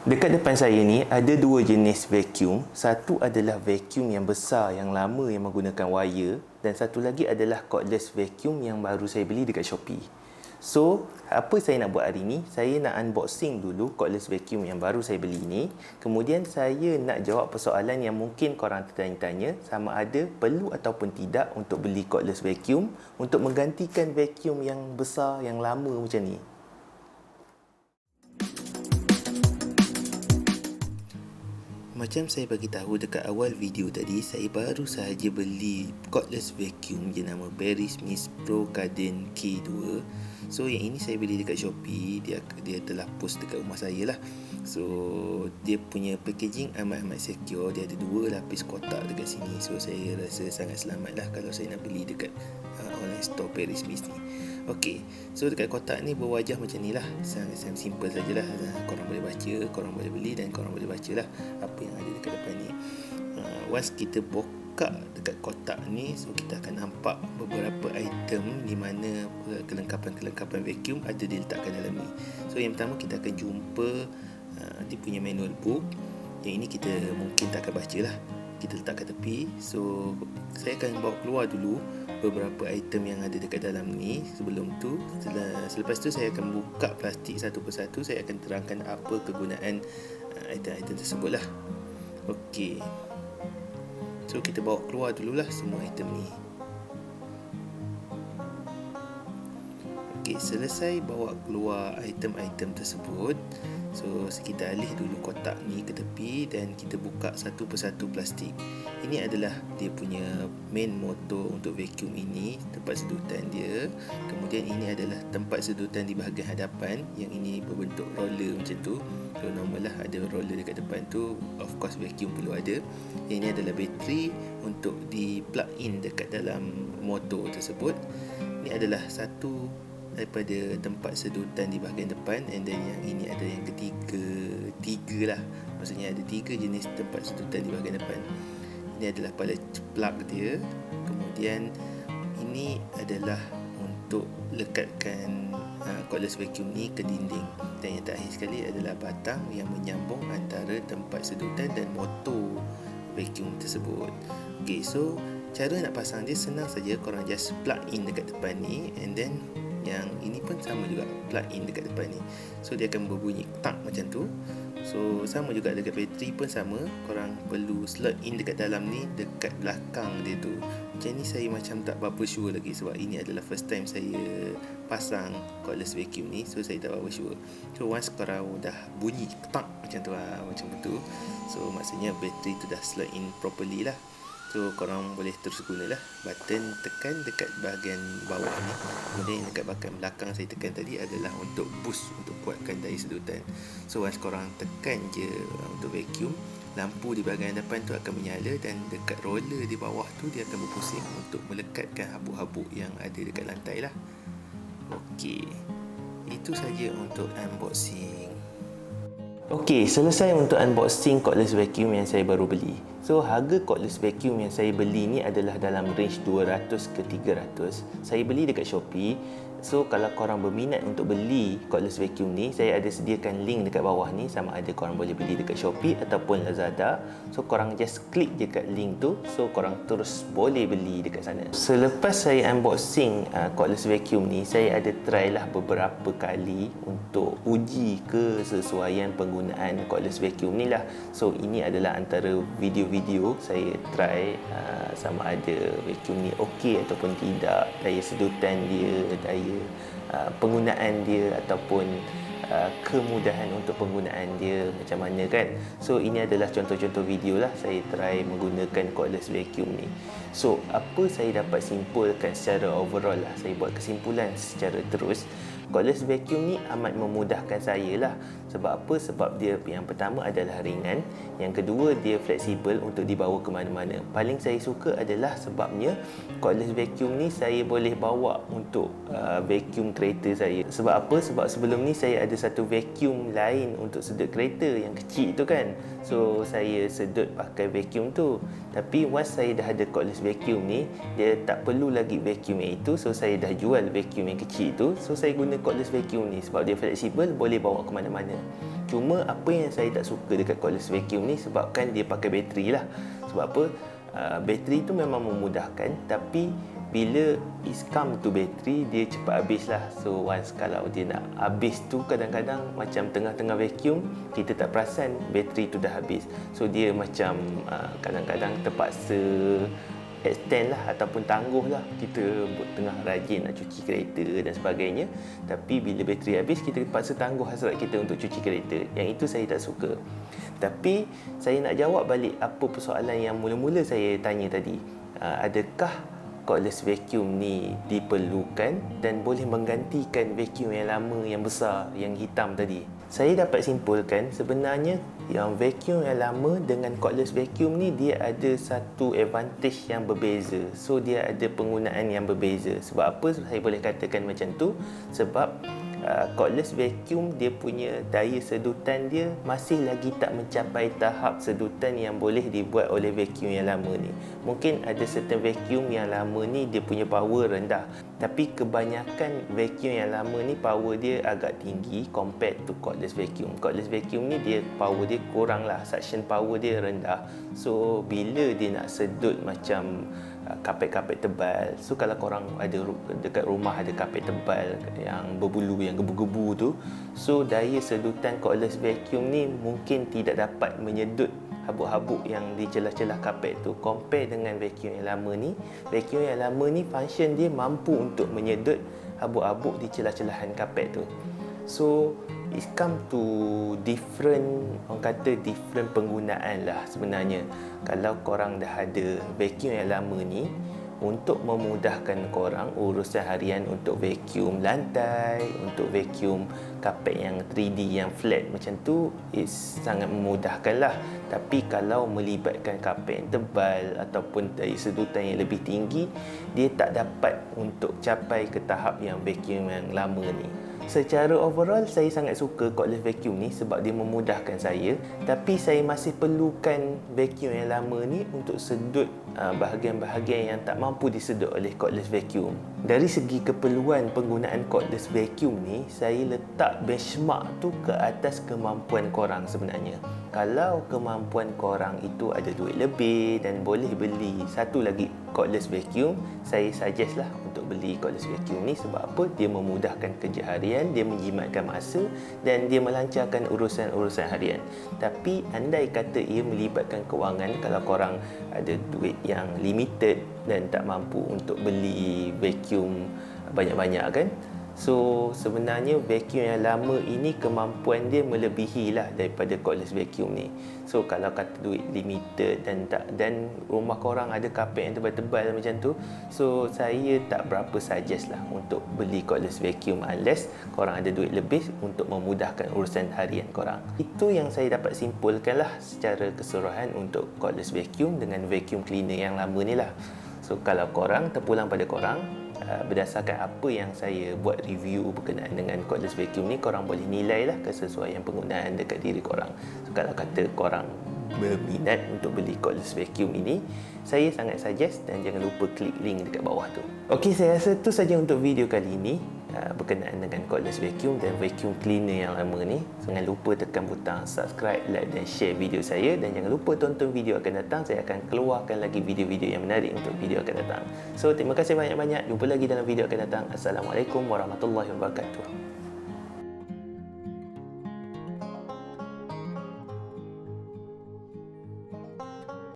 Dekat depan saya ni ada dua jenis vacuum. Satu adalah vacuum yang besar, yang lama, yang menggunakan wire. Dan satu lagi adalah cordless vacuum yang baru saya beli dekat Shopee. So, apa saya nak buat hari ni? Saya nak unboxing dulu cordless vacuum yang baru saya beli ni. Kemudian saya nak jawab persoalan yang mungkin korang tertanya-tanya, sama ada perlu ataupun tidak untuk beli cordless vacuum untuk menggantikan vacuum yang besar, yang lama macam ni. Macam saya bagi tahu dekat awal video tadi, saya baru sahaja beli cordless vacuum je nama Barry Smith Pro Garden K2. So yang ini saya beli dekat Shopee, dia telah post dekat rumah saya lah. So dia punya packaging amat secure, dia ada dua lapis kotak dekat sini. So saya rasa sangat selamat lah kalau saya nak beli dekat online store Barry Smith ni. Okey, so dekat kotak ni berwajah macam ni lah. Sangat simple sajalah. Korang boleh baca, korang boleh beli dan korang boleh baca lah apa yang ada dekat depan ni. Once kita buka dekat kotak ni, so kita akan nampak beberapa item di mana kelengkapan-kelengkapan vacuum ada diletakkan dalam ni. So yang pertama kita akan jumpa dia punya manual book. Yang ini kita mungkin tak akan baca lah, kita letak kat tepi. So saya akan bawa keluar dulu beberapa item yang ada dekat dalam ni. Sebelum tu, selepas tu saya akan buka plastik satu persatu. Saya akan terangkan apa kegunaan item-item tersebut lah. Okey, so kita bawa keluar dululah semua item ni. Okey, selesai bawa keluar item-item tersebut, so kita alih dulu kotak ni ke tepi dan kita buka satu persatu plastik. Ini adalah dia punya main motor untuk vacuum ini, tempat sedutan dia. Kemudian ini adalah tempat sedutan di bahagian hadapan, yang ini berbentuk roller macam tu. So normal lah ada roller dekat depan tu. Of course vacuum perlu ada. Yang ini adalah bateri untuk di plug in dekat dalam motor tersebut. Ini adalah satu daripada tempat sedutan di bahagian depan. And then yang ini ada yang tiga lah. Maksudnya ada 3 jenis tempat sedutan di bahagian depan. Ini adalah pada plug dia. Kemudian ini adalah untuk lekatkan cordless vacuum ni ke dinding. Dan yang terakhir sekali adalah batang yang menyambung antara tempat sedutan dan motor vacuum tersebut. Okay, so cara nak pasang dia senang saja. Korang just plug in dekat depan ni, and then yang ini pun sama juga, plug in dekat depan ni. So dia akan berbunyi tak macam tu. So sama juga dekat bateri pun sama. Korang perlu slot in dekat dalam ni, dekat belakang dia tu. Macam ni saya macam tak berapa sure lagi, sebab ini adalah first time saya pasang cordless vacuum ni. So saya tak berapa sure. So once korang dah bunyi tak macam tu lah, macam tu, so maksudnya bateri tu dah slot in properly lah. So korang boleh terus gunalah button tekan dekat bahagian bawah ni. Kemudian dekat bahagian belakang saya tekan tadi adalah untuk boost, untuk kuatkan daya sedutan. So once korang tekan je untuk vacuum, lampu di bahagian depan tu akan menyala, dan dekat roller di bawah tu dia akan berpusing untuk melekatkan habuk-habuk yang ada dekat lantai lah. Okey, itu saja untuk unboxing. Okey, selesai untuk unboxing cordless vacuum yang saya baru beli. So, harga cordless vacuum yang saya beli ni adalah dalam range 200 ke 300. Saya beli dekat Shopee. So, kalau korang berminat untuk beli cordless vacuum ni, saya ada sediakan link dekat bawah ni. Sama ada korang boleh beli dekat Shopee ataupun Lazada. So, korang just klik je kat link tu. So, korang terus boleh beli dekat sana. Selepas saya unboxing cordless vacuum ni, saya ada try lah beberapa kali untuk uji kesesuaian penggunaan cordless vacuum ni lah. So, ini adalah antara video-video saya try sama ada vacuum ni okey ataupun tidak, daya sedutan dia, daya penggunaan dia ataupun kemudahan untuk penggunaan dia macam mana kan. So ini adalah contoh-contoh video lah saya try menggunakan cordless vacuum ni. So apa saya dapat simpulkan secara overall lah, saya buat kesimpulan secara terus, cordless vacuum ni amat memudahkan saya lah. Sebab apa? Sebab dia yang pertama adalah ringan, yang kedua dia fleksibel untuk dibawa ke mana-mana. Paling saya suka adalah sebabnya cordless vacuum ni saya boleh bawa untuk vacuum kereta saya. Sebab apa? Sebab sebelum ni saya ada satu vacuum lain untuk sedut kereta yang kecil tu kan. So saya sedut pakai vacuum tu. Tapi once saya dah ada cordless vacuum ni, dia tak perlu lagi vacuum yang itu. So saya dah jual vacuum yang kecil tu. So saya guna cordless vacuum ni sebab dia fleksibel, boleh bawa ke mana-mana. Cuma apa yang saya tak suka dekat cordless vacuum ni sebabkan dia pakai bateri lah. Sebab apa? Bateri tu memang memudahkan, tapi bila it's come to bateri, dia cepat habis lah. So once kalau dia nak habis tu, kadang-kadang macam tengah-tengah vacuum kita tak perasan bateri tu dah habis. So dia macam kadang-kadang terpaksa extend lah ataupun tangguh lah. Kita tengah rajin nak cuci kereta dan sebagainya, tapi bila bateri habis kita terpaksa tangguh hasrat kita untuk cuci kereta. Yang itu saya tak suka. Tapi saya nak jawab balik apa persoalan yang mula-mula saya tanya tadi. Adakah cordless vacuum ni diperlukan dan boleh menggantikan vacuum yang lama, yang besar, yang hitam tadi? Saya dapat simpulkan sebenarnya yang vacuum yang lama dengan cordless vacuum ni dia ada satu advantage yang berbeza. So dia ada penggunaan yang berbeza. Sebab apa saya boleh katakan macam tu? Sebab cordless vacuum dia punya daya sedutan dia masih lagi tak mencapai tahap sedutan yang boleh dibuat oleh vacuum yang lama ni. Mungkin ada certain vacuum yang lama ni dia punya power rendah, tapi kebanyakan vacuum yang lama ni power dia agak tinggi compared to cordless vacuum. Cordless vacuum ni dia power dia kurang lah, suction power dia rendah. So bila dia nak sedut macam kapet-kapet tebal, so kalau korang ada dekat rumah ada kapet tebal yang berbulu, yang gebu-gebu tu, so daya sedutan cordless vacuum ni mungkin tidak dapat menyedut habuk-habuk yang di celah-celah kapet tu. Compare dengan vacuum yang lama ni, vacuum yang lama ni function dia mampu untuk menyedut habuk-habuk di celah-celahan kapet tu. So it's come to different, orang kata different penggunaan lah sebenarnya. Kalau korang dah ada vacuum yang lama ni, untuk memudahkan korang urusan harian, untuk vacuum lantai, untuk vacuum kapet yang 3D, yang flat macam tu, it's sangat memudahkan lah. Tapi kalau melibatkan kapet yang tebal ataupun daya sedutan yang lebih tinggi, dia tak dapat untuk capai ke tahap yang vacuum yang lama ni. Secara overall, saya sangat suka cordless vacuum ni sebab dia memudahkan saya. Tapi saya masih perlukan vacuum yang lama ni untuk sedut bahagian-bahagian yang tak mampu disedut oleh cordless vacuum. Dari segi keperluan penggunaan cordless vacuum ni, saya letak benchmark tu ke atas kemampuan korang sebenarnya. Kalau kemampuan korang itu ada duit lebih dan boleh beli satu lagi cordless vacuum, saya suggest lah untuk beli cordless vacuum ni. Sebab apa? Dia memudahkan kerja harian, dia menjimatkan masa dan dia melancarkan urusan-urusan harian. Tapi andai kata ia melibatkan kewangan, kalau korang ada duit yang limited dan tak mampu untuk beli vacuum banyak-banyak kan, so sebenarnya vacuum yang lama ini kemampuan dia melebihi lah daripada cordless vacuum ni. So kalau kata duit limited dan rumah korang ada kapet yang tebal-tebal macam tu, so saya tak berapa suggest lah untuk beli cordless vacuum unless korang ada duit lebih untuk memudahkan urusan harian korang. Itu yang saya dapat simpulkan lah secara keseluruhan untuk cordless vacuum dengan vacuum cleaner yang lama ni lah. So kalau korang, terpulang pada korang, berdasarkan apa yang saya buat review berkenaan dengan cordless vacuum ni, korang boleh nilai lah kesesuaian penggunaan dekat diri korang. So, kalau kata korang berminat untuk beli cordless vacuum ini, saya sangat suggest dan jangan lupa klik link dekat bawah tu. Okey, saya rasa tu saja untuk video kali ini berkenaan dengan cordless vacuum dan vacuum cleaner yang lama ni. Jangan lupa tekan butang subscribe, like dan share video saya, dan jangan lupa tonton video akan datang. Saya akan keluarkan lagi video-video yang menarik untuk video akan datang. So terima kasih banyak-banyak. Jumpa lagi dalam video akan datang. Assalamualaikum warahmatullahi wabarakatuh.